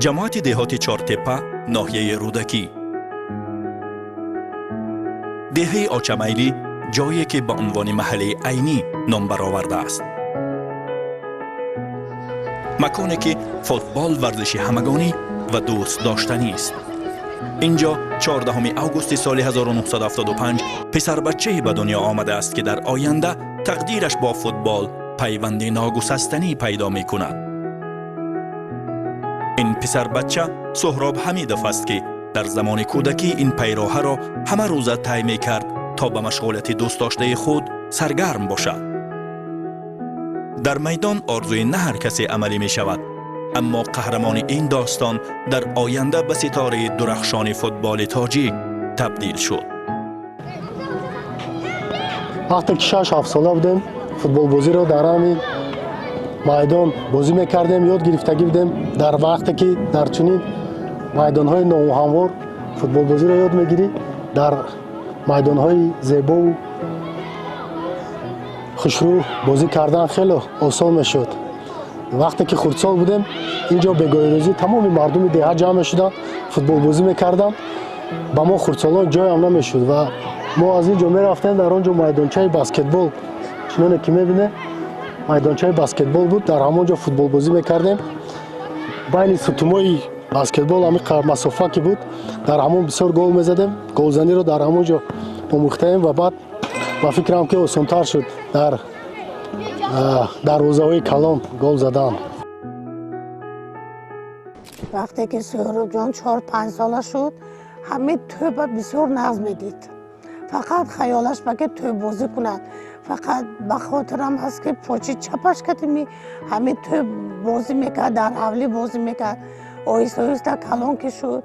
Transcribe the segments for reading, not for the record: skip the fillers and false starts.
جماعت دهات چارتپه ناحیه رودکی. دهه آچمیلی جایی که به عنوان محله عینی نام برآورده است. مکانی که فوتبال ورزش همگانی و دوست داشتنی است. اینجا 14 آگوست سال 1975 پسر بچه‌ای به دنیا آمده است که در آینده تقدیرش با فوتبال پیوند ناگسستنی پیدا می کند. این پسر بچه سهراب حمیدوف است که در زمان کودکی این پیراه را همه روزه طی می کرد تا به مشغولیت دوست داشته خود سرگرم باشد. در میدان آرزوی نه هر کسی عملی می شود، اما قهرمان این داستان در آینده به ستاره درخشان فوتبال تاجیک تبدیل شد. وقتی که 6-7 ساله بودیم فوتبال بازی را در همین میدان بازی میکردیم، یاد گرفتگی بودیم. در وقتی که در چنین میدان‌های ناهموار فوتبال بازی را یاد میگیری، در میدان‌های زیبا و خوشرو بازی کردن خیلی آسان میشد. وقتی که خردسال بودیم اینجا بگاه روزی تمام مردم دهه جمع شدن فوتبال بازی میکردن. با ما خردسالان جای هم نمیشد و ما از اینجا میرفتیم در آنجا میدانچه بسکتبال، چنانه که میبینه میدانچه بسکتبال بود، در همونجا فوتبال بازی میکردیم. بین ستومای بسکتبال همین مسافه که بود در همون بسیار گل میزدیم. گلزنی رو در همونجا آموختیم و بعد با فکرم که آسان‌تر شد در دروازه‌های کلان گل زدن. وقتی که سهراب جان 4-5 ساله شد همه توپ بسیار ناز میدید. فقط خیالش بگه توپ بازی کند. فقط به خاطرم هست که پاچه چپش کردیم همه توپ بازی میکرد، در حولی بازی میکرد. آهسته آهسته کلان که شد،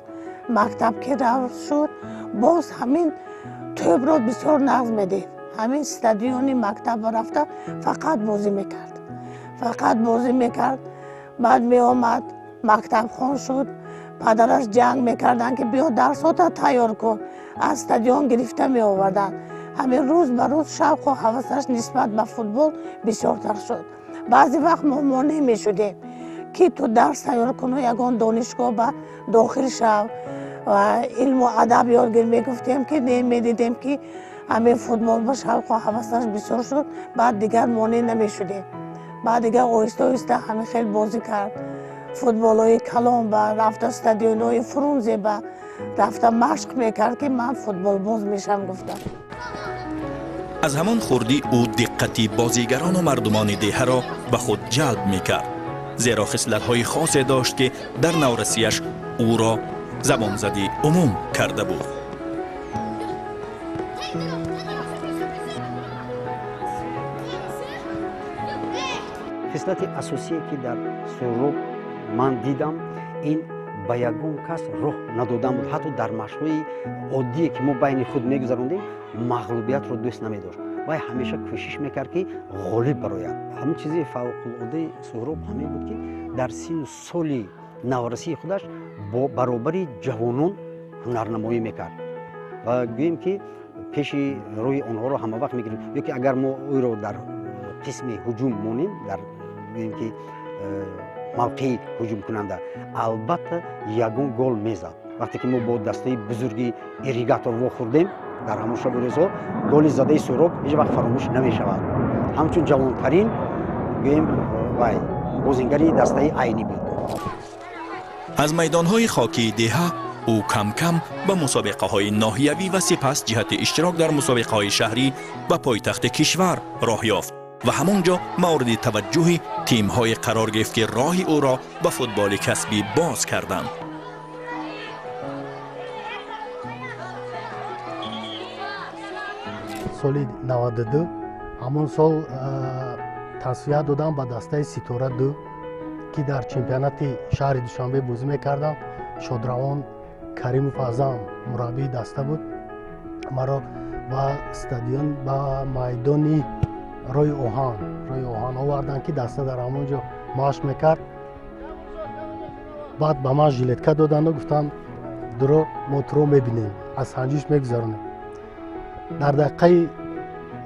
مکتب که رفت شد، باز همین توپ را بسیار ناز میدید. همین استادیون مکتب رفته فقط بازی میکرد. فقط بازی میکرد. بعد می آمد مکتب خان شد. پدرش جنگ میکردن که بیا درسات تیار کن. از استادیون گرفته می آوردن. همین روز به روز شوق و هوسش نسبت به فوتبال بسیارتر شد. بعضی وقت ما مانع می شدیم که تو درس تیار کن و یگان دانشگاه به داخل شو و علم و ادب یادگیری میگفتیم که نمیدیدیم که همین فوتبال با شوق و هوسش بسیار شد. بعد دیگر مانع نمی شدیم. بعد دیگر آهسته آهسته همین خیلی بازی کرد. فوتبال های کلان با رفت استادیون های فرونزه با رفت مشق میکرد که من فوتبال باز میشم گفتم. از همان خوردی او دقتی بازیگران و مردمان ده را به خود جلب میکرد، زیرا خصلت‌های خاصی داشت که در نورسیش او را زبان زدی عموم کرده بود. خصلت اساسی که در سهراب من دیدم این با یگان کس راه ندادن بود. حتی در مشق‌های عادی که ما بین خود میگذراندیم مغلوبیت رو دوست نمی‌داشت و همیشه کوشش میکرد که غالب براید. همین چیزی فوق‌العاده سهراب همین بود که در سن سال نورسی خودش با برابری جوانان هنرنمایی میکرد و گوییم که پیش روی آنها رو همه وقت میگیریم. یا که اگر ما او رو در قسم هجوم مونیم، در گوییم که موقع هجوم کننده، البته یگان گل میزد. وقتی که ما با دسته بزرگی ایریگاتور واخوردیم در همون شب روزها، گل زده سهراب هیچ وقت فراموش نمی شود. همچون جوانترین گوییم وای بازیگری دسته عینی بود. از میدان‌های خاکی دهه او کم کم به مسابقه‌های ناحیوی و سپس جهت اشتراک در مسابقه‌های شهری و پایتخت کشور راه یافت و همانجا مورد توجه تیم‌های قرار گرفت که راه او را به فوتبال کسبی باز کردند. سال 92 همون سال تصفیه دادم به دسته ستاره 2 که در چمپیونات شهر دوشنبه بازی میکردم. شادروان کریموف اعظم مربی دسته بود. مرا با استادیون با میدانی روی اوهان آوردن که دسته در همونجا مشق میکرد. بعد به من ژیلتکا دادن و گفتن درو ما تو رو میبینیم، از سنجش میگذارونیم. در دقیقه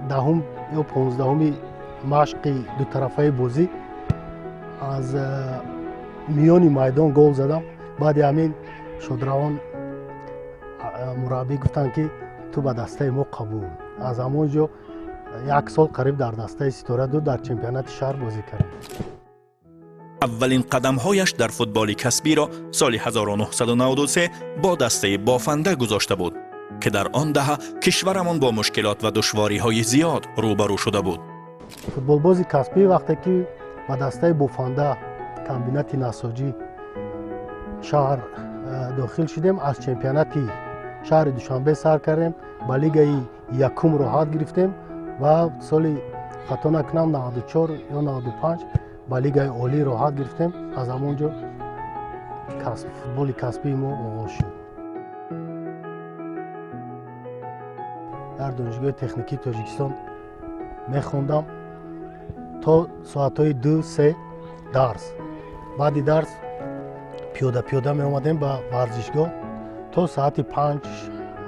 10 یا 15 مشق دو طرفه بازی از میانی میدان گل زدم بعد همین شودروان مربی گفتن که تو به دسته ما قبول. از همونجا یک سال قریب در دسته ستاره دو در چمپیونات شهر بازی کرد. اولین قدم‌هایش در فوتبال کسبی را سال 1993 با دسته بافنده گذاشته بود که در آن دهه کشورمان با مشکلات و دشواری‌های زیاد روبرو شده بود. فوتبال بازی کسبی وقتی که با دسته بافنده کمبینات نساجی شهر داخل شدیم، از چمپیونات شهر دوشنبه سر کردیم، با لیگ یکم راحت گرفتیم و سال خطا نکنم 94 یا 95 با لیگ عالی راحت گرفتیم. از همونجا فوتبال کسبی ما آغاز شد. در دانشگاه تکنیکی تاجیکستان میخوندم تا ساعتهای 2-3 درس. بعد درس پیاده می اومدیم به ورزشگاه تا ساعت 5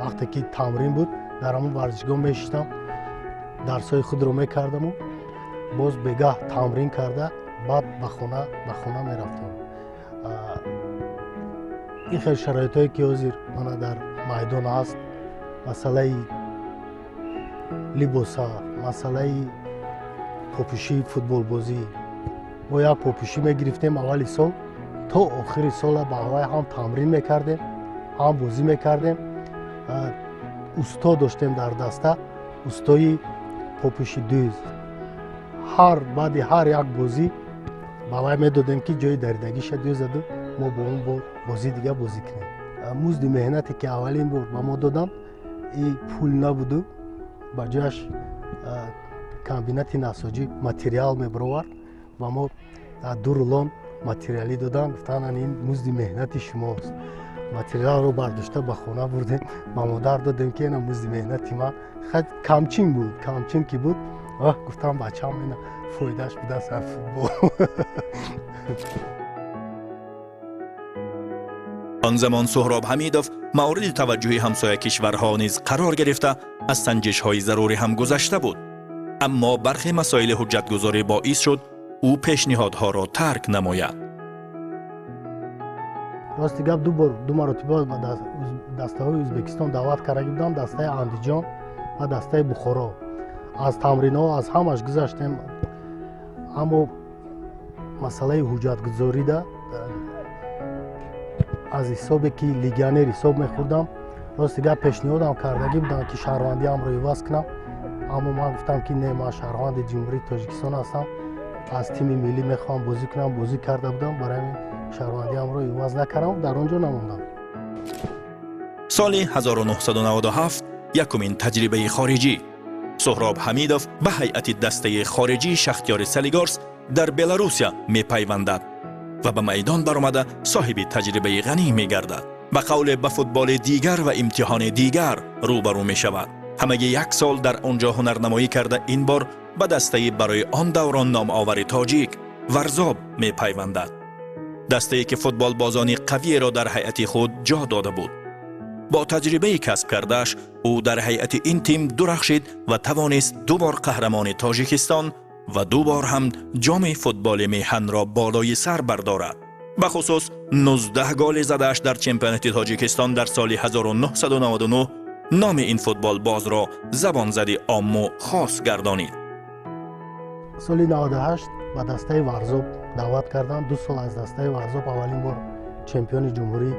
وقتی که تمرین بود در همون ورزشگاه میشستم، درسای خود رو میکردم و باز بگاه تمرین کرده بعد به خونه میرفتم. این خیلی شرایطایی که حاضر من در میدان هست، مسئله لباسا، مسئله پوپوشی فوتبال بازی، ما یک پوپوشی میگرفتیم اولی سال تا آخری سال با هوای هم تمرین میکردیم هم بازی میکردیم. استاد داشتیم در دسته، استای پوپوشی دوز. بعد هر یک بازی با هوای میدادیم که جای دریدگیش دوز داد، ما با اون بازی دیگه بازی کنیم. مزد مهنتی که اولین بار با ما دادم این پول نبود، با جاش کمبینات نساجی ماتریال میبرورد و ما 2 رولون ماتریالی دادن، گفتن این مزد مهنت شماست. ماتریال رو برداشته به خونه بردیم، با مادر دادیم که این مزد مهنت من. خیلی کمچین که بود. گفتم بچه‌م این فایدهش بوده سر فوتبال. آن زمان سهراب حمیدوف مورد توجه همسایه کشورها نیز قرار گرفته از سنجش‌های ضروری هم گذشته بود، اما برخی مسائل حجتگذاری باعث شد او پیشنهادها را ترک نماید. راستی گپ دو مرتبه به دسته های ازبکستان دعوت کرده بودم، دسته اندیجان و دسته بخارا. از تمرین ها از همش گذشتیم، اما مسئله حجتگذاری ده از حسابی که لیگانر حساب میخوردم. راستی گپ پیشنهادم کردگی بودن که شهروندی هم رو عوض کنم، اما من گفتم که نه، من شهروند جمهوری تاجیکستان هستم، از تیم ملی میخوام بازی کنم. بازی کرده بودم، برای این شهروندی هم رو عوض نکردم، در آنجا نموندم. سال 1997 یکمین تجربه خارجی سهراب حمیدوف به هیئت دسته خارجی شختیار سلیگورس در بلاروسیا می پیوندد و به میدان برآمده صاحب تجربه غنی می گردد. به قول به فوتبال دیگر و امتحان دیگر روبرو می شود. همه 1 سال در آنجا هنرنمایی کرده این بار به دسته برای آن دوران نام آور تاجیک ورزاب می پیوندد. دسته‌ای که فوتبال بازان قوی را در هیئت خود جا داده بود. با تجربه کسب کرده‌اش او در هیئت این تیم درخشید و توانست 2 بار قهرمان تاجیکستان و 2 بار هم جام فوتبال میهن را بالای سر بردارد. به خصوص 19 گل زده‌اش در چمپیونات تاجیکستان در سال 1999 نام این فوتبال باز را زبان زدی عام و خاص گردانید. سال 98 به دسته ورزاب دعوت کردن. 2 سال از دسته ورزاب اولین بار چمپیون جمهوری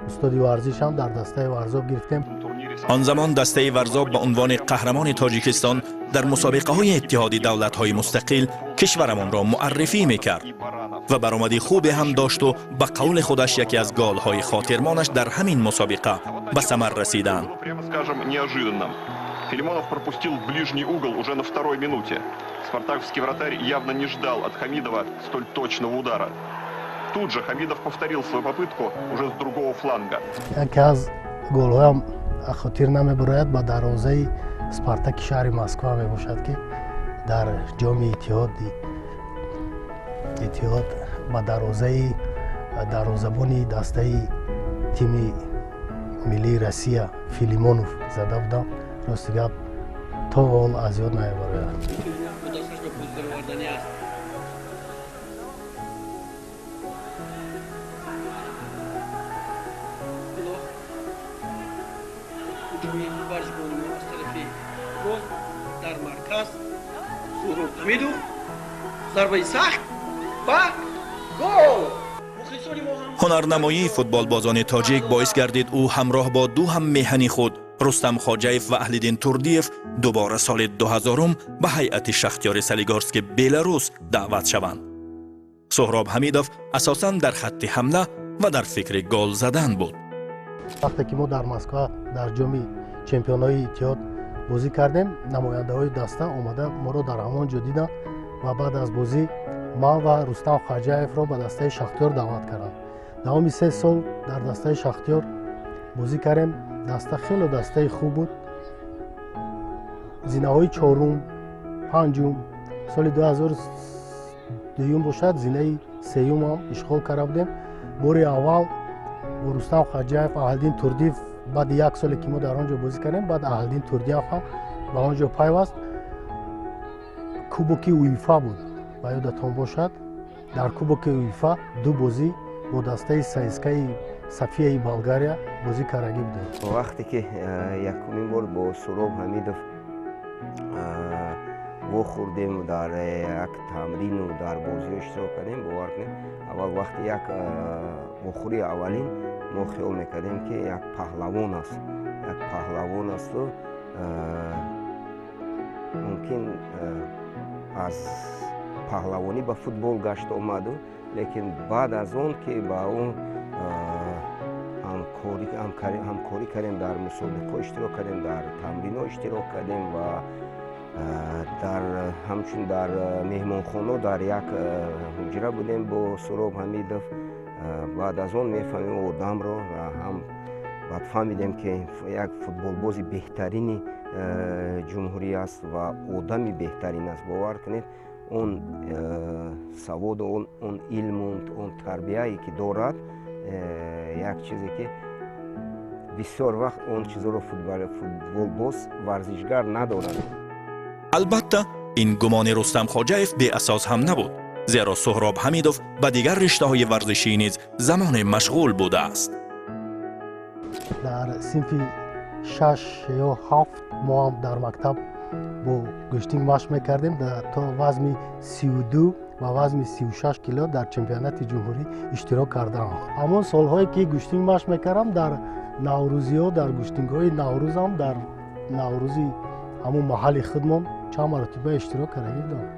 استادی ورزش هم در دسته ورزاب گرفتیم. آن زمان دسته ورزاب به عنوان قهرمان تاجیکستان در مسابقه های اتحاد دولت های مستقل کشورمان را معرفی میکرد و برآمدی خوبی هم داشت و به قول خودش یکی از گال های خاطرمانش در همین مسابقه به ثمر رسیدند. Филимонов пропустил ближний угол уже на 2-й минуте. Спартаковский вратарь явно не ждал от Хамидова столь точного удара. Тут же Хамидов повторил свою попытку уже с другого фланга. یکی از گل‌هایم خاطر نمی‌براید با دروازه اسپارتاک شهر مسکو میباشد که در جام اتحاد با دروازه‌بان دسته تیم ملی روسیه فیلیمونوف زده بودم. راستی گپ تا حال از یاد نمیبراید. همین ورزشکاران از طرف گل در مرکز سهراب حمیدوف ضربه سخت و گل. مخلصان ما هم هنرنمایی فوتبالبازان تاجیک باعث گردید او همراه با دو هم میهن خود رستم خواجیف و اهلیدین توردیف دوباره سال 2000 به هیئت شختیار سالیگورسک بلاروس دعوت شوند. سهراب حمیدوف اساساً در خط حمله و در فکر گل زدن بود. وقتی که ما در مسکو در جام چمپیونای اتحاد بازی کردیم، نماینده‌های دسته اومده ما رو در همان جا دیدن و بعد از بازی ما و رستم خواجیف رو به دسته شختیار دعوت کردند. دوام 3 سال در دسته شختیار بازی کردیم. دسته خیلی دسته خوب بود. زینه‌های 4م، 5م، سال 2002 باشد زینه 3م هم اشغال کرده بودیم. بار اول با رستم خواجیف، اهلیدین توردیف، بعد 1 سال که ما در آنجا بازی کردیم، بعد اهلیدین توردیف هم به آنجا پیوست. کوبوکی اویفا بود و یادتان باشد در کوبوکی اویفا 2 بازی با دسته سایسکای صفیه بلغاریا بازی کردگی بودیم. وقتی که یکمین بار با سهراب حمیدوف خوردیم در یک تمرین و در بازی اشتراک کردیم، باور کنیم اول وقتی یک بخوری اولین ما خیال میکردیم که یک پهلوان است، و ممکن از پهلوانی به فوتبال گشت آمد، لیکن بعد از اون که با اون همکاری کردیم، در مسابقه اشتراک کردیم، در تمرین اشتراک کردیم و همچون در مهمانخانه در یک حجره بودیم با سهراب حمیدوف. بعد از اون میفهمیم آدم رو و هم بعد فهمیدیم که یک فوتبالبازی بهترین جمهوری است و آدمی بهترین است. باور کنید اون سواد، اون علم، اون تربیه‌ای که دارد یک چیزی که بسیار وقت اون چیزا رو فوتبالباز ورزشگر ندارد. البته این گمان رستم خواجیف بی اساس هم نبود، زیرا سهراب حمیدوف به دیگر رشته‌های ورزشی نیز زمان مشغول بوده است. در صنف 6 یا 7 ما هم در مکتب با گشتینگ مشق میکردیم. تا وزن 32 و وزن 36 کیلو در چمپیونات جمهوری اشتراک کردم. اما سالهایی که گشتینگ مشق میکردم در نوروزی ها، در گشتینگ های نوروز هم در نوروزی همون محل خودمان چند مرتبه اشتراک کردگی بودم.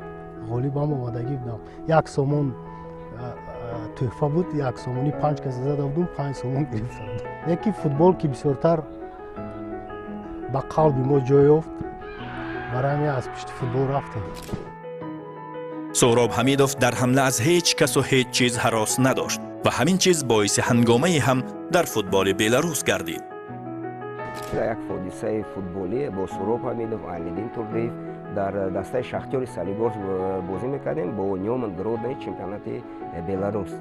غالب هم آمدگی بودم. 1 سومون تحفه بود، 1 سومونی 5 کسی زده بودم، 5 سومون گرفته بودم. یکی فوتبال که بسیارتر به قلب ما جای یافت، برای همین از پشت فوتبال رفتیم. سهراب حمیدوف در حمله از هیچ کس و هیچ چیز هراس نداشت و همین چیز باعث هنگامه هم در فوتبال بلاروس گردید. یک حادثه فوتبالی با سهراب حمیدوف و اهلیدین توردیف در دسته شختیار سالیگورسک بازی میکردیم با نیومن گرودنی چمپیونات بلاروس.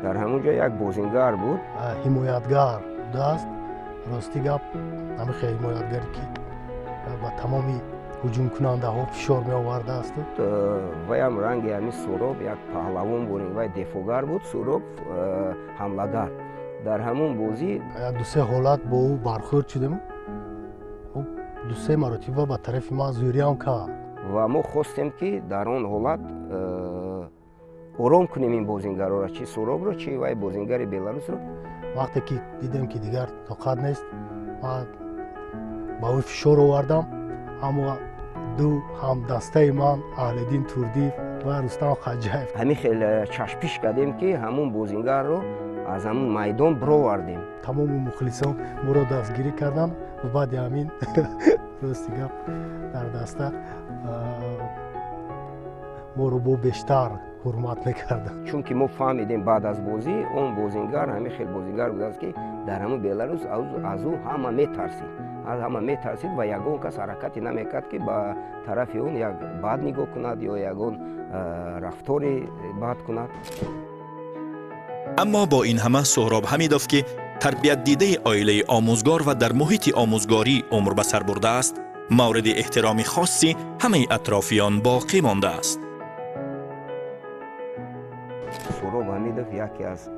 در همونجا یک بازیگر بود، حمایتگر داشت. راستی گپ همین خیلی حمایتگری که با تمامی هجوم کننده ها فشار می آورده است. وی هم رنگ همین سهراب یک پهلوان بود، وی دفاعگر بود، سهراب حمله‌گر. در همون بازی 2-3 حالت با او برخورد شدیم. 2-3 مرتبه به طرف ما زوری هم کرد و ما خواستیم که در اون حالت آرام کنیم این بازیگر را، چی سهراب رو چی وی بازیگر بلاروس رو. وقتی که دیدم که دیگر طاقت نیست، من با او فشار آوردم. اما دو هم دسته من، اهلیدین توردیف و رستم خواجیف، همین خیلی چشپیش کردیم که همون بازیگر رو از همون میدان برآوردیم. تمام مخلصان ما رو دستگیری کردن و بعد همین راستی گپ در دسته ما رو با بیشتر حرمت میکردن. چون که ما فهمیدیم بعد از بازی اون بازیگر همین خیلی بازیگر بود است که در همون بلاروس از او همه میترسید و یگان کس حرکتی نمیکرد که با طرف اون یک بد نگاه کند یا یگان رفتاری بد کند. اما با این همه سهراب حمیدوف که تربیت دیده عائله آموزگار و در محیط آموزگاری عمر به سر برده است، مورد احترام خاصی همه اطرافیان باقی مانده است. سهراب حمیدوف یکی از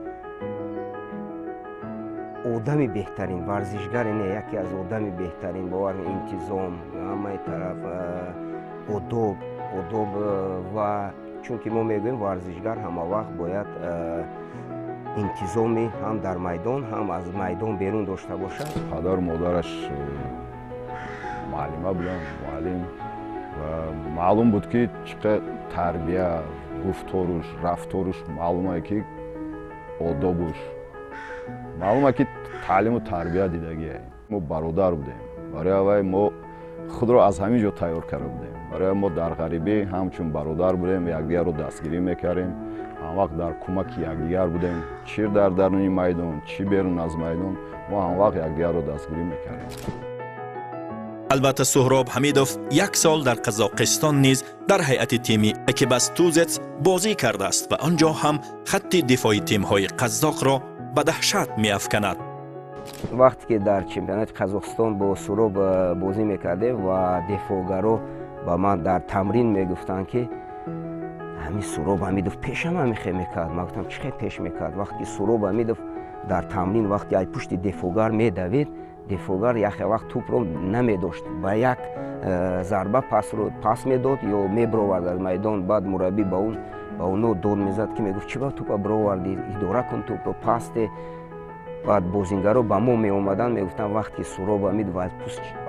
одами беҳтарин варзишгар не яке аз одами беҳтарин бовар интизом ҳамаи тараф одоб ва чунки мо мегӯем варзишгар ҳамавақт бояд интизоми ҳам дар майдон ҳам аз майдон берун дошта бошад. падару модараш муаллима буданд муаллим ва маълум буд ки чӣ қадр тарбия гуфторуш рафторуш маълуме ки одобуш маълуме ки таълиму тарбия дидагие. мо бародар будем барои аввай мо худро аз ҳамин ҷо тайёр карда будем барои мо дар ғарибӣ ҳамчун бародар будем якдигарро дастгирӣ мекардем ҳамвақт дар кӯмаки якдигар будем чӣ дар даруни майдон чӣ берун аз майдон мо ҳамвақт якдигарро дастгирӣ мекардем. албатта Суҳроб Ҳамидов як сол дар Қазоқистон низ дар ҳайати тими Экибастузец бозӣ кардааст ва он ҷо ҳам хатти дифои тимҳои Қазоқро ба даҳшат меафканад. вақте ки дар чемпионати Қазоқистон бо Суроб бозӣ мекардем ва дефогаро ба ман дар тамрин мегуфтанд ки ҳамин Суроб Ҳамидов пешам ҳамин хел мекард. Ман гуфтам чӣ хел пеш мекард? вақте ки Суроб Ҳамидов дар тамрин вақте ай пушти дефогар медавид дефогар яхе вақт тупро намедошт ба як зарба пас медод ё мебировард аз майдон баъд мураббӣ ба оно дод мезад ки мегуфт чӣ ба тупа бироварди идора кун тупро пасте баъд бозингаро ба мо меомаданд мегуфтанд вақте ки Суроб Ҳамидов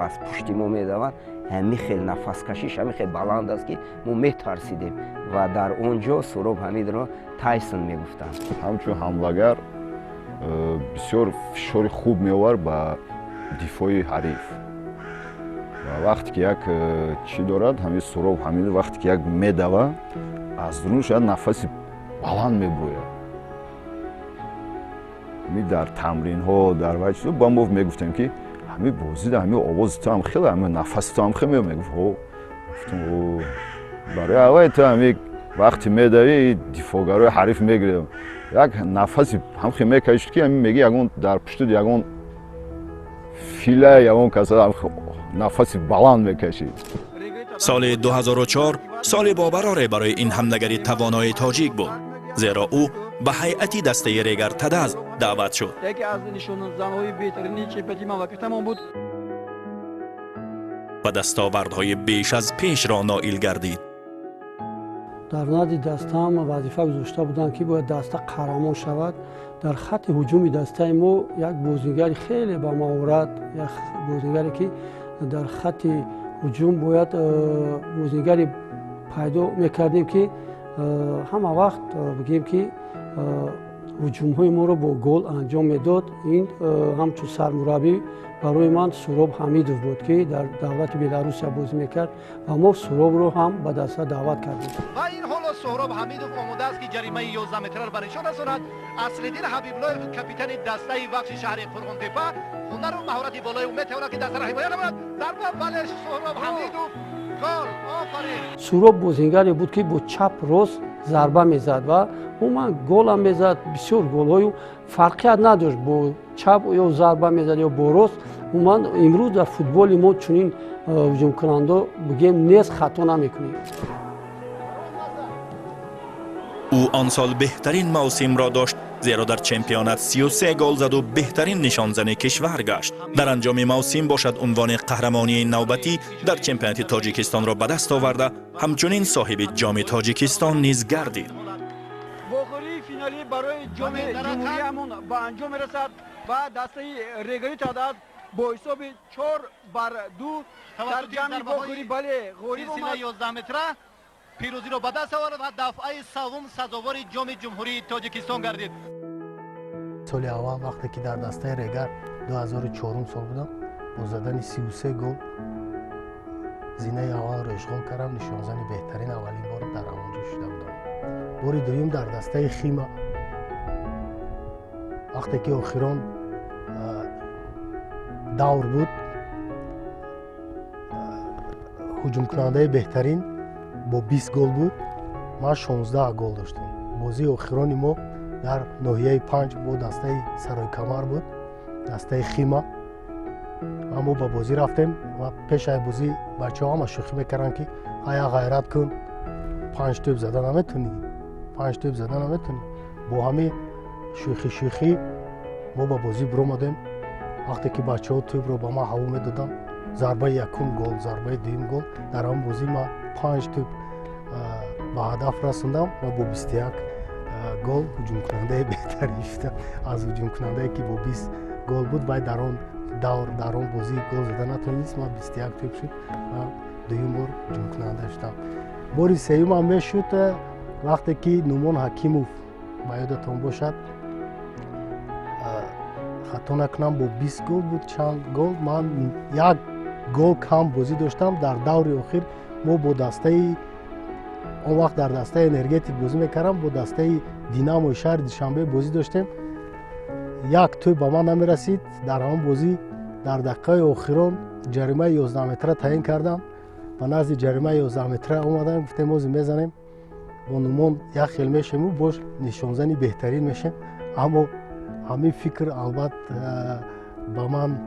аз пушти мо медавад ҳамин хел нафаскашиш ҳамин хел баланд аст ки мо метарсидем ва дар он ҷо Суроб Ҳамидро Тайсон мегуфтанд. ҳамчун ҳамлагар бисёр фишори хуб меовард ба дифои ҳариф ва вақте ки як чӣ дорад ҳамин Суроб Ҳамидов вақте ки як медава аз дурун шояд нафаси баланд мебурояд. ҳамин дар тамринҳо дар вай чизо ба мо мегуфтем ки ҳамин бозида ҳамин овози ту ҳам хеле ҳамин нафаси ту ҳам хеле мегуфт гуфтам барои аввай ту ҳамин вақте медавӣ дифогарои ҳариф мегирем як нафаси ҳамхел мекашид ки ҳамин меги ягон дар пуштуд ягон фила ягон каса нафаси баланд мекашид. соли 2004 соли бобароре барои ин ҳамнагари тавонои тоҷик буд, зеро ӯ ба ҳайати дастаи Регар Тадаз даъват шуд. яке аз нишонзанҳои беҳтарини чемпионати мамлакатамон буд ва дастовардҳои беш аз пешро ноил гардид. дар нади дастаам вазифа гузошта буданд ки бояд даста қаҳрамон шавад. дар хатти ҳуҷуми дастаи мо як бозигари хеле ба маҳорат як бозигаре ки дар хатти ҳуҷум бояд бозигаре пайдо мекардем ки ҳама вақт бигем ки ҳуҷумҳои моро бо гол анҷом медод. ин ҳамчун сармураббӣ барои ман Суроб Ҳамидов буд ки дар давлати Беларусия бозӣ мекард ва мо Суробро ҳам ба даста даъват кардем. ва ин ҳоло Суҳроб Ҳамидов омодааст ки ҷаримаи 11 метраро ба нишон расонад. Асриддин Ҳабиблоев капитани дастаи бахши шаҳри Фурғонтепа ҳунару маҳорати болои ӯ метавонад ки дастаро ҳимоя намояд. Зарба бале Суҳроб Ҳамидов гол. Офарин. Суроб бозингаре буд ки бо чап рост зарба мезад ва умуман голам мезад. бисёр голҳою фарқият надошт бо чап ё зарба мезад ё бо рост. умуман имрӯз дар футболи мо чунин ҳуҷумкунандо бигем нес хато намекунем. ӯ он сол беҳтарин мавсимро дошт, зеро дар чемпионат 33 гол заду беҳтарин нишонзани кишвар гашт. дар анҷоми мавсим бошад унвони қаҳрамонии навбатӣ дар чемпионати Тоҷикистонро ба даст оварда, ҳамчунин соҳиби ҷоми Тоҷикистон низ гардид. вохӯрии финалӣ барои ҷоми ҷумҳуриямон ба анҷом мерасад ва дастаи Регари Тадаз бо ҳисоби 4-2 дар ҷамъи вохӯрӣ бале ғолиб омад. 11 метра пирӯзиро ба даст овард ва дафъаи саввум сазовори ҷоми ҷумҳурии Тоҷикистон гардид. соли аввал вақте ки дар дастаи Регар 2004 сол будам бо задани 33 гол зинаи аввалро ишғол кардам. нишонзани беҳтарин аввалин бор дар ҳамонҷо шуда будам. бори дуюм дар дастаи Хима вақте ки охирон давр буд ҳуҷумкунандаи беҳтарин бо 20 гол буд. ман 16 гол доштам. бозии охирони мо дар ноҳияи 5 бо дастаи Сарой Камар буд, дастаи Хима. мо ба бозӣ рафтем ва пешаи бозӣ бачаҳо ҳама шӯхӣ мекарданд ки ая ғайрат кун, 5 тӯб зада наметунӣ, 5 тӯб зада наметунӣ. бо ҳамин шӯхӣ ما با بازی برآمدیم. وقتی که بچه‌ها توپ رو با ما هوا میدادن، ضربه یکم گل، ضربه دوم گل، در آن بازی ما 5 توپ به هدف رسوندم و با 21 گل هجوم کننده بهتری شدم از هجوم کننده که با 20 گل بود. و در آن دور در آن بازی گل زدن نتونست، ما 21 توپ شد و دوم بار هجوم کننده شدم. باری سوم هم میشد وقتی که نومان حکیموف با یادتون باشد، خطا نکنم با 20 گل بود چند گل، من یک گل کم بازی داشتم. در دور اخیر ما با دسته اون وقت در دسته انرژتیک بازی میکردم، با دسته دینامو شهر دوشنبه بازی داشتیم. یک توپ به من نمیرسید. در آن بازی در دقیقه اخیران جریمه 11 متره تعیین کردم و نزد جریمه 11 متره اومدم، گفتم موزی میزنیم با نومان یک خیل میشیم و باش نشانزنی بهترین میشیم. اما همین فکر البته با من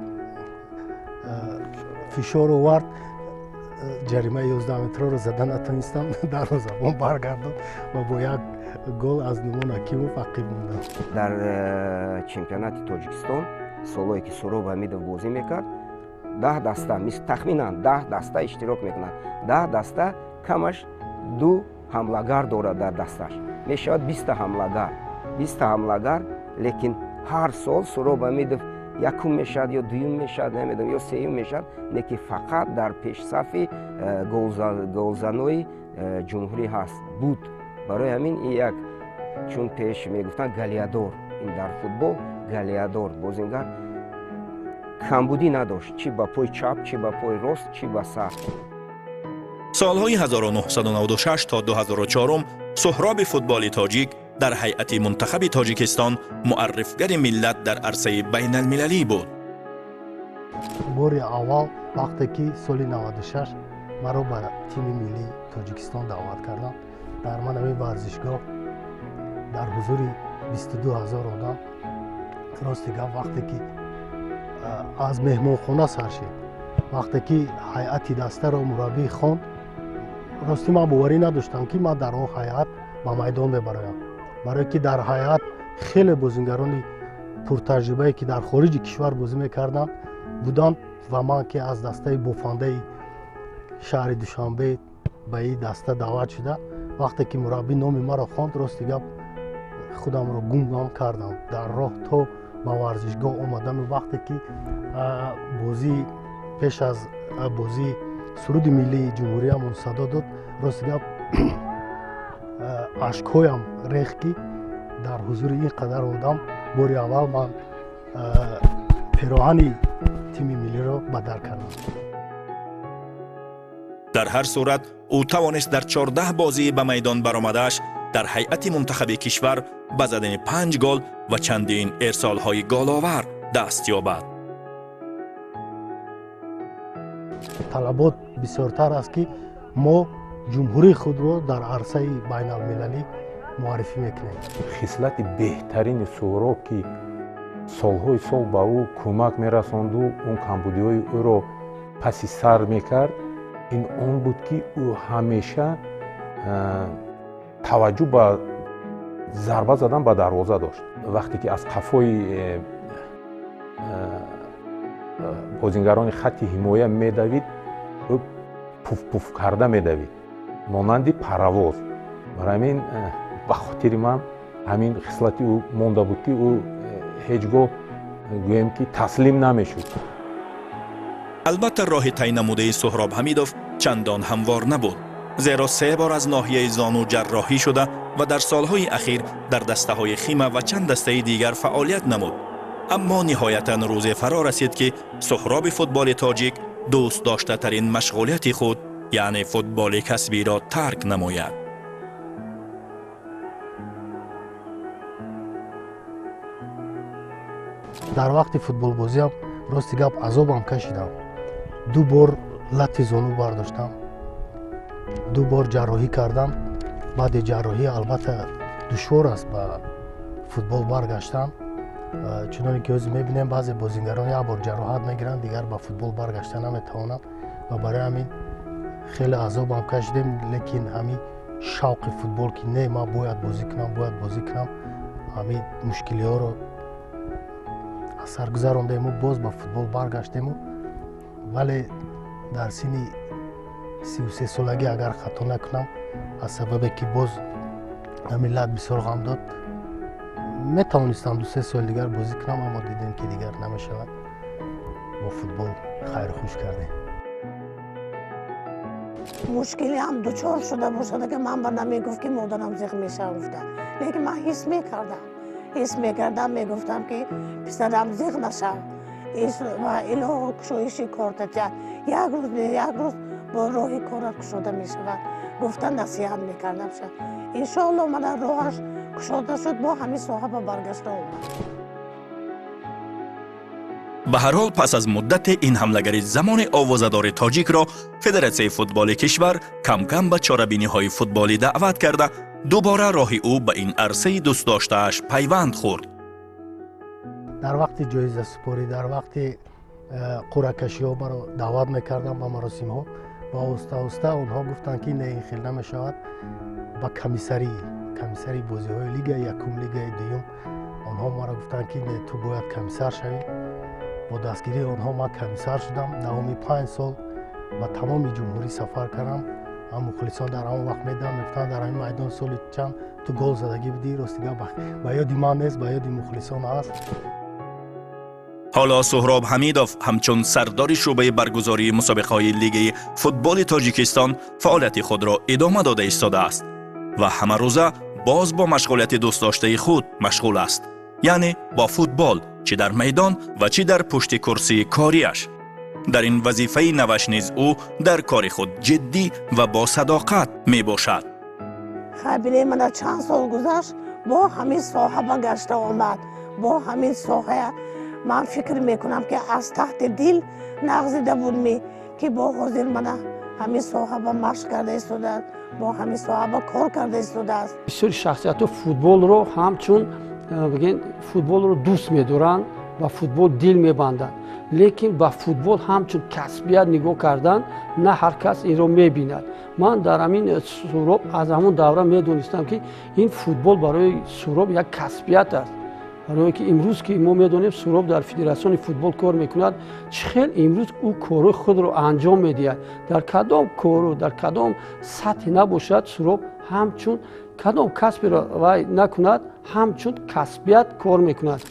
فشار آورد، جریمه 11 متره رو زدن نتونستم، دروازه‌بان برگردم و با یک گل از نومان حکیموف عقب موندم. در چمپیونات تاجیکستان سالهایی که سهراب حمیدов بازی میکرد 10 دسته تخمینا 10 دسته اشتراک میکنند. 10 دسته کمش 2 حمله‌گر دارد در دستش، میشود 20 حمله‌گر. 20 حمله‌گر، لیکن هر سال سهراب حمیدов یکم میشد یا دوم میشد، نمیدونم یا سوم میشد، نه که فقط در پیش صف گلزنای جمهوری هست بود. برای همین این یک چون پیش میگفتن گلیادور، این در فوتبال گلیادور بازیگر کمبودی نداشت، چی با پای چپ، چی با پای راست، چی با سر. سالهای 1996 تا 2004 سهراب فوتبال تاجیک در هیئت منتخب تاجیکستان معرفگر ملت در عرصه بین المللی بود. بار اول وقتی که سال 96 مرا به تیم ملی تاجیکستان دعوت کردن، در من همین ورزشگاه در حضور 22,000 آدم، راستی گفت وقتی که از مهمانخانه سر شد، وقتی که هیئت دسته را مربی خواند، راستی من باوری نداشتم که من در آن هیئت با میدان ببرایم، برای که در هیئت خیلی بازیگران پرتجربه که در خارج کشور بازی میکردن بودند و من که از دسته بوفانده شهر دوشنبه به این دسته دعوت شده، وقتی که مربی نام مرا خواند، راستی گفت خودم رو گم کردم در راه تا با ورزشگاه اومدم. و وقتی که بازی پیش از بازی سرود ملی جمهوری همون صدا داد، راستی گفت اشکهایم ریخت که در حضور این قدر آدم باری اول من پیراهن تیم ملی را بدل کردم. در هر صورت او توانست در 14 بازی به میدان برآمده‌اش در هیئت منتخب کشور به زدن 5 گل و چندین ارسال‌های گل‌آور دست یابد. طلبات بسیارتر است که ما جمهوری خود را در عرصه بین المللی معرفی میکنیم. خصلت بهترین سهراب که سالهای سال به او کمک میرساند و اون کمبودی‌های او را پس سر میکرد، این اون بود که او همیشه توجه به ضربه زدن به دروازه داشت. وقتی که از قفای بازیگران خط حمایه میدوید، او پوف پوف کرده میدوید مانند پرواز. برای همین به خاطر من همین خصلتی او مانده بود که او هیچگاه گویم که تسلیم نمیشد. البته راه طی نموده سهراب حمیدов چندان هموار نبود، زیرا 3 بار از ناحیه زانو جراحی شده و در سالهای اخیر در دسته‌های خیمه و چند دسته دیگر فعالیت نمود. اما نهایتاً روز فرا رسید که سهراب فوتبال تاجیک دوست داشته ترین مشغولیت خود، یعنی فوتبال کسبی را ترک نماید. در وقت فوتبال بازی هم راستی گپ عذابم کشیدم. 2 بار لط زانو برداشتم، 2 بار جراحی کردم. بعد جراحی البته دشوار است به فوتبال برگشتن، چنانکه که روز میبینیم بعضی بازیگران یک بار جراحت میگیرن دیگر به فوتبال برگشتن نمیتوانند و برای همین خیلی عذابم کشیدیم. لیکن همین شوق فوتبال که نه ما باید بازی کنم همین مشکلی ها رو سرگذراندیم و باز به فوتبال برگشتیم ولی در سن 33 سالگی اگر خطا نکنم از سببی که باز ملت بسیار غم داد میتوانستم 2-3 سال دیگر بازی کنم اما دیدیم که دیگر نمیشود با فوتبال خیر خوش کردیم. مشکلی هم دوچار شده باشد که من به نمیگفت که مادرم زخم میشه گفتم لیکن من حس میکردم میگفتم که پسرم زخم نشه و الهو کشایشی کارت کرد یک روز با راهی کارت کشاده میشود گفتن نصیحت میکردم شد انشاءالله من راهش کشاده شد با همین صاحب برگشته اومد. به هر حال پس از مدت این حملگری زمان آوازه‌دار تاجیک را فدراسیون فوتبال کشور کم کم به چاره‌بینی‌های فوتبالی دعوت کرده دوباره راه او به این عرصه دوست داشته‌اش پیوند خورد. در وقت جایزه سپاری در وقت قرعه کشی ها مرا دعوت میکردم به مراسم ها و آهسته اونها گفتن که نه این خیلی نمیشود با کمیسری بازی های لیگ یکم لیگ دوم آنها مرا گفتن که نه تو باید کمیسر شوی. با دستگیری آنها من کمیسر شدم. دوام 5 سال با تمام جمهوری سفر کردم. هم مخلصان در آن وقت میدن میفتن در این میدان سال چند تو گل زدگی بدی راستیگه با یادی من نیست با یادی مخلصان هست. حالا سهراب حمیدوف همچون سردار شعبه برگزاری مسابقه‌های لیگ فوتبال تاجیکستان فعالیت خود را ادامه داده ایستاده است و همه روزه باز با مشغولیت دوست داشته خود مشغول است، یعنی با فوتبال، چه در میدان و چه در پشت کرسی کاریش. در این وظیفه نوش نیز او در کار خود جدی و با صداقت می باشد. خبری من چند سال گذشت با همین صاحب گشته آمد. با همین صاحب من فکر میکنم که از تحت دل نغزیده بود که با حاضر من همین صاحب مشق کرده ایستاده، با همین صاحب کار کرده ایستاده است. بسیاری شخصیت فوتبال رو همچون بگین فوتبال رو دوست می‌دارن و فوتبال دل می‌بندن، لیکن با فوتبال همچون کسبیت نگاه کردن نه هر کس این رو می‌بیند. من در همین سهراب از همون دوره می‌دونستم که این فوتبال برای سهراب یک کسبیت است. برای که امروز که ما می‌دونیم سهراب در فدراسیون فوتبال کار می‌کند، چقدر امروز او کار خود رو انجام می‌دهد. در کدام کار و در کدام سطح نباشد سهراب همچون کدام کسبی را وای نکند همچون کسبیت کار می‌کند.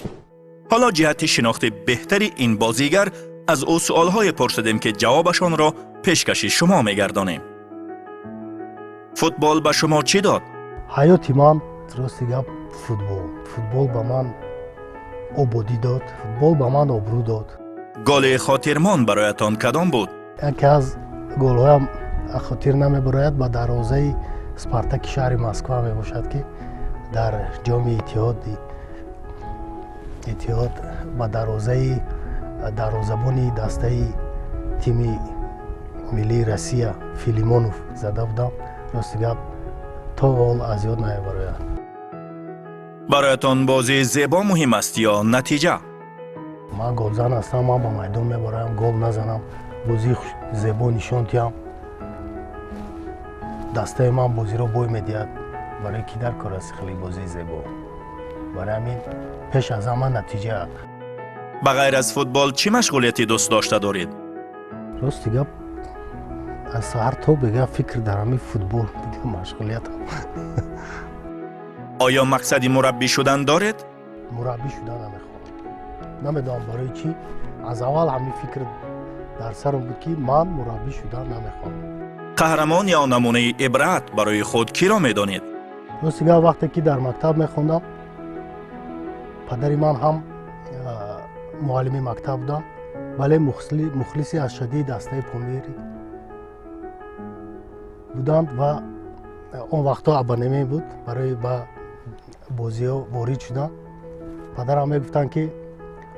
حالا جهت شناخت بهتری این بازیگر از او سؤال‌های پرسیدیم که جوابشان را پیشکش شما می‌گردانیم. فوتبال به شما چی داد؟ حیاتی من راستی گپ فوتبال به من آبادی داد، فوتبال به من آبرو داد. گل خاطرمان برایتان کدام بود؟ یکی از گل‌هایم خاطر نمی‌براید با دروازه اسپارتاک شهر مسکو می باشد که در جام اتحاد با دروازه‌بان دسته تیم ملی روسیه فیلیمونوف زده بودم. راستی گپ تا حال از یاد نمی‌براید. برایتان بازی زیبا مهم است یا نتیجه؟ من گلزن هستم، من با میدان میبرایم گل نزنم، بازی زیبا نشان دهم. دسته من بازی رو بوی میدهد برای کی در کار است خیلی بازی زیبا. برای همین پیش از همه نتیجه. بغیر از فوتبال چه مشغولیتی دوست داشته دارید؟ راست دیگه از سحر تا بگه فکر در همین فوتبال دیگه مشغولیتم. آیا مقصدی مربی شدن دارید؟ مربی شدن نمیخوام. نمیدونم برای چی. از اول همین فکر در سرم بود که من مربی شدن نمیخوام. قهرمان یا نمونه عبرت برای خود کی را میدانید؟ راستیگه وقتی که در مکتب میخوندم پدری من هم معلم مکتب بودن، ولی مخلصی از شدید دسته پومیری بودند و اون وقتا ابانمی بود برای با بازی ها وارد شدن. پدر هم میگفتن که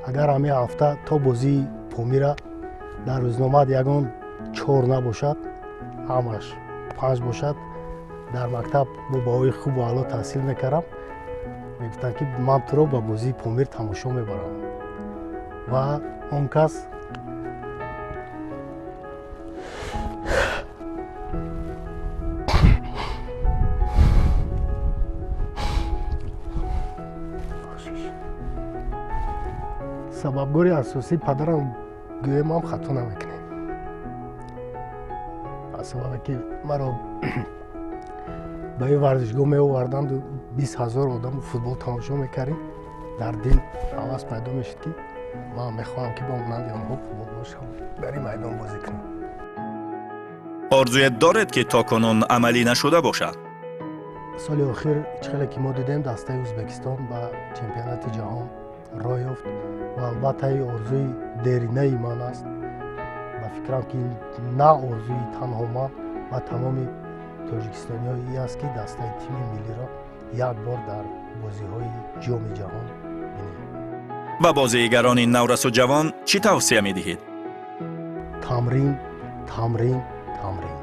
اگر همه هفته تا بازی پومیرا در روزنامه یگان 4 نباشد همش 5 باشد در مکتب با باهای خوب و عالی تحصیل میکردم. میگفتن که من تو رو با بازی پومیر تماشا میبرم و اون کس سببگوری اساسی پدرم گویم هم خطا نمیکنه. از سبب که مرا به این ورزشگاه می آوردند و 20,000 آدم فوتبال تماشا میکردیم. در دل حواس پیدا میشد که من میخواهم که با مانند آنها فوتبال باشم، در این میدان بازی کنم. آرزویت دارد که تاکنون عملی نشده باشد؟ سال آخر چقدر که ما دیدیم دسته ازبکستان به چمپیونات جهان راه یافت و البته این آرزوی دیرینه من است. به فکرم که نه آرزوی تنها من و تمام تاجیکستانی‌ها است که دسته تیم ملی را یک بار در بازی‌های جام جهان بینیم. به بازیگران نورس و جوان چی توصیه می‌دهید؟ تمرین، تمرین، تمرین.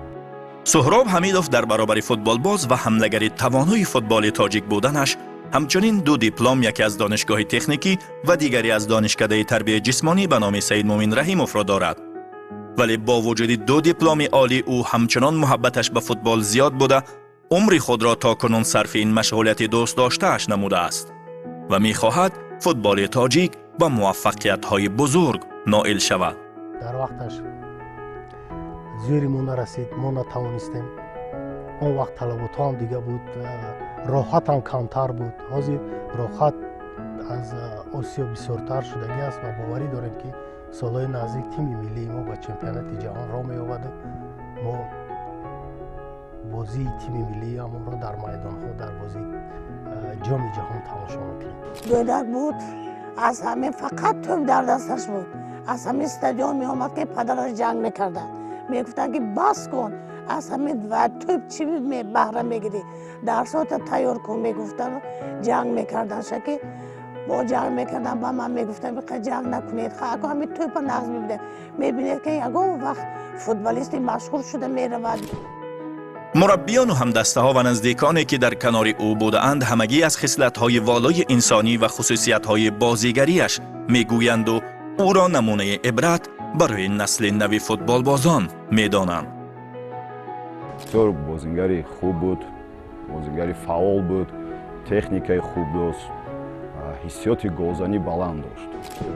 سهراب حمیدوف در برابر فوتبال باز و حمله‌گر توانای فوتبال تاجیک بودنش همچنین 2 دیپلم، یکی از دانشگاه تکنیکی و دیگری از دانشکده تربیت جسمانی به نام سید مومن رحیموف را دارد. ولی با وجود 2 دیپلم عالی او همچنان محبتش به فوتبال زیاد بوده، عمر خود را تاکنون صرف این مشغولیت دوست داشته‌اش نموده است و می‌خواهد فوتبال تاجیک با موفقیت‌های بزرگ نائل شود. در وقتش زیرمون نرسید، ما نتوانستیم. اون وقت طلبات هم دیگه بود، راحت هم کمتر بود. حاضر راحت از آسیا بسیارتر شدگی است و باوری داریم که سالهای نزدیک تیم ملی ما با چمپیونات جهان را می آورد. ما بازی تیم ملی همون را در میدان ها در بازی جام جهان تماشا میکنیم. دودک بود، از همه فقط توپ در دستش بود. از همه استادیوم می آمد که پدرش جنگ میکردن، میگفتن که بس کن، از همه و توپ چی بهره میگیری، درسات تیار کن میگفتن. جنگ میکردن شکی با جنگ میکردن با من میگفتن که جنگ نکنید، خواهد همین توپ نظم میبینید، میبینید که یکو وقت فوتبالیستی مشهور شده میرود. مربیان و همدسته‌ها و نزدیکانی که در کنار او بودند همگی از خصلت‌های والای انسانی و خصوصیت‌های بازیگریش میگویند و او را نمونه عبرت برای نسل نوی فوتبال بازان میدانند. بسیار بازیگری خوب بود، بازیگری فعال بود، تکنیکای خوب داشت، حسیات گلزنی بلند داشت.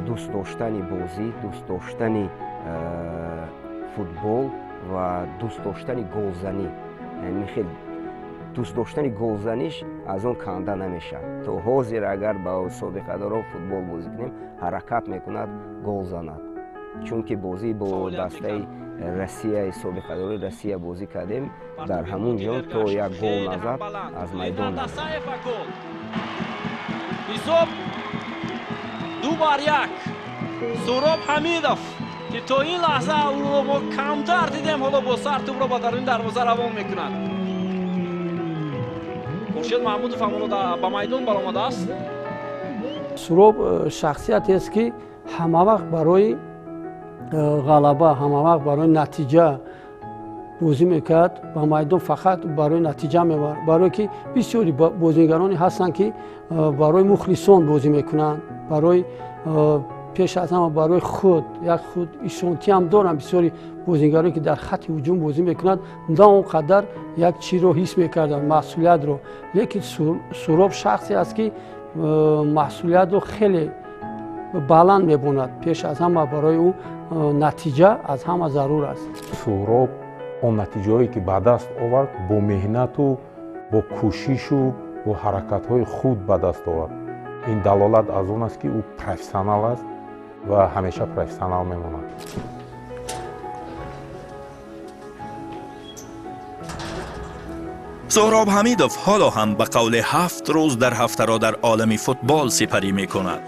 دوست داشتن بازی، دوست داشتن فوتبال و دوست داشتن گلزنی. یعنی خیلی دوست داشتن گلزنیش از اون کنده نمیشه. تو حاضر اگر با سابقه دارا فوتبال بازی کنیم حرکت میکند، گل زند. چون که بازی با دسته روسیه سابقه داره روسیه بازی کردیم، در همون جا تو یک گل نزد از میدان رفت. حساب 2-1 سهراب حمیدوف که تا این لحظه او رو ما کمتر دیدیم، حالا با سر توپ را با درون دروازه روان میکند. خورشید محمودوف هم به میدان برآمده است. سهراب شخصیتی است که همه وقت برای غلبه، همه وقت برای نتیجه بازی میکرد. با میدان فقط برای نتیجه میبرد، برای که بسیاری بازیگرانی هستند که برای مخلصان بازی میکنند، برای پیش از همه برای خود ایشانتی هم دارن. بسیاری بازیگرانی که در خط هجوم بازی میکنند نه اونقدر یک چیز رو حس میکردن، مسئولیت رو. لیکن سهراب شخصی است که مسئولیت رو خیلی بلند میبوند. پیش از همه برای او نتیجه از همه ضرور است. سهراب اون نتیجه‌ای که به دست آورد با مهنت و با کوشش و با حرکت‌های خود به دست آورد. این دلالت از اون است که او پروفسیونال است و همیشه پروفسیونال میماند. سهراب حمیدوف حالا هم به قول 7 روز در هفته را در عالم فوتبال سپری می کند.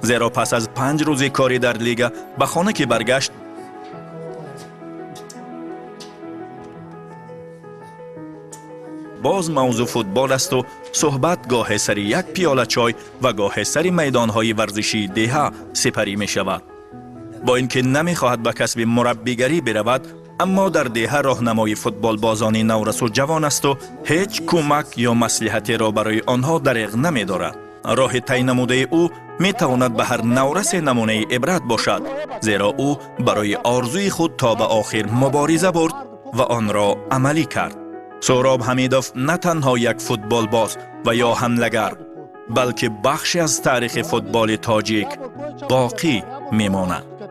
زیرا پس از 5 روز کاری در لیگ به خانه که برگشت، باز موضوع فوتبال است و صحبت گاه سر یک پیاله چای و گاه سر میدانهای ورزشی دیها سپری می شود. با اینکه نمی خواهد به کسب مربیگری برود، اما در دیها راهنمای فوتبال بازانی نورس و جوان است و هیچ کمک یا مصلحتی را برای آنها دریغ نمی دارد. راه طی نموده او می تواند به هر نورس نمونه عبرت باشد، زیرا او برای آرزوی خود تا به آخر مبارزه برد و آن را عملی کرد. سهراب حمیدوف نه تنها یک فوتبال باز و یا حمله‌گر، بلکه بخشی از تاریخ فوتبال تاجیک باقی میماند.